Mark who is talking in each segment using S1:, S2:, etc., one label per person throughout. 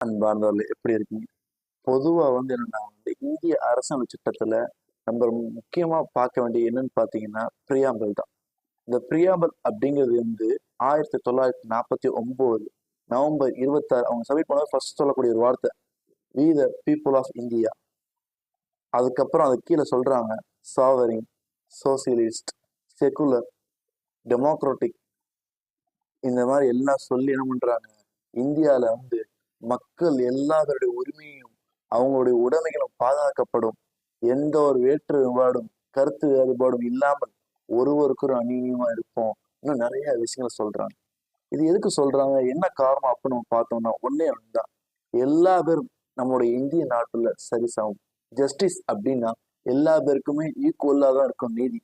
S1: அன்பார்ந்தவர்களே எப்படி இருக்கீங்க? பொதுவா என்னன்னா இந்திய அரசியல் சட்டத்துல நம்ம முக்கியமா பார்க்க வேண்டிய என்னன்னு பார்த்தீங்கன்னா, பிரியாம்பிள் தான். இந்த பிரியாம்பிள் அப்படிங்கிறது 1949 நவம்பர் 26 அவங்க சப்மிட் பண்ண ஃபர்ஸ்ட் சொல்லக்கூடிய ஒரு வார்த்தை. We the people of India. அதுக்கப்புறம் அதுக்கு கீழே சொல்றாங்க சாவரின், சோசியலிஸ்ட், செகுலர், டெமோக்ராட்டிக் இந்த மாதிரி எல்லாம் சொல்லி என்ன பண்றாங்க, இந்தியால மக்கள் எல்லாருடைய உரிமையும் அவங்களுடைய உடைமைகளும் பாதுகாக்கப்படும். எந்த ஒரு வேறுபாடும் கருத்து வேறுபாடும் இல்லாமல் ஒருவருக்கு ஒரு அந்நியமா இருப்போம். இன்னும் நிறைய விஷயங்களை சொல்றாங்க. இது எதுக்கு சொல்றாங்க, என்ன காரணம் அப்படின்னு நம்ம பார்த்தோம்னா ஒன்னே ஒண்ணுதான். எல்லா பேரும் நம்மளுடைய இந்திய நாட்டுல சரிசமம். ஜஸ்டிஸ் அப்படின்னா எல்லா பேருக்குமே ஈக்குவலா தான் இருக்கும் நீதி.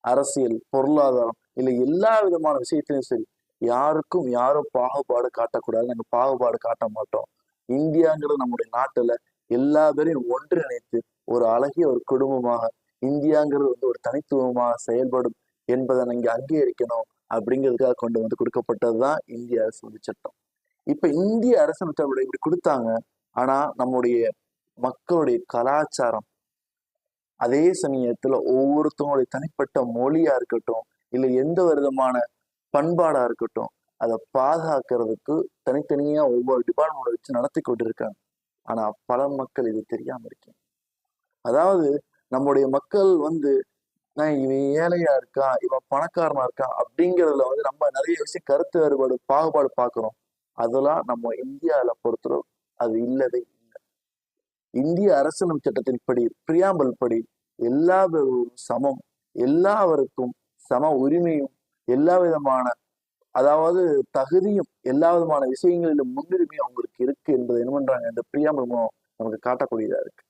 S1: அரசியல், பொருளாதாரம் இல்ல எல்லா விதமான விஷயத்திலும் சரி, யாருக்கும் யாரும் பாகுபாடு காட்டக்கூடாது. நாங்க பாகுபாடு காட்ட மாட்டோம். இந்தியாங்கிறது நம்முடைய நாட்டுல எல்லா பேரையும் ஒன்றிணைத்து ஒரு அழகிய ஒரு குடும்பமாக இந்தியாங்கிறது ஒரு தனித்துவமாக செயல்படும் என்பதை நீங்க அங்கீகரிக்கணும் அப்படிங்கிறதுக்காக கொண்டு கொடுக்கப்பட்டதுதான் இந்திய அரசு சட்டம். இப்ப இந்திய அரசமைச்சர் இப்படி கொடுத்தாங்க. ஆனா நம்முடைய மக்களுடைய கலாச்சாரம், அதே சமயத்துல ஒவ்வொருத்தவங்களுடைய தனிப்பட்ட மொழியா இருக்கட்டும், இல்ல எந்த விதமான பண்பாடா இருக்கட்டும், அதை பாதுகாக்கிறதுக்கு தனித்தனியா ஒவ்வொரு டிபார்ட்மெண்ட் வச்சு நடத்தி கொண்டிருக்காங்க. ஆனா பல மக்கள் இது தெரியாம இருக்கீங்க. அதாவது நம்முடைய மக்கள் நான் இவன் ஏழையா இருக்கா, இவன் பணக்காரனா இருக்கா அப்படிங்கிறதுல நம்ம நிறைய விஷயம் கருத்து வேறுபாடு, பாகுபாடு பார்க்கிறோம். அதெல்லாம் நம்ம இந்தியாவில பொறுத்தவரை அது இல்லவே இல்லை. இந்திய அரசியலமைப்பு சட்டத்தின் படி, பிரியாம்பல் படி எல்லாரும் சமம், எல்லாருக்கும் சம உரிமையும், எல்லா விதமான அதாவது தகுதியும், எல்லா விதமான விஷயங்களிலும் முன்னுரிமையும் அவங்களுக்கு இருக்கு என்பதை என்ன பண்றாங்க இந்த பிரியாம்பல் நமக்கு காட்டக்கூடியதா இருக்கு.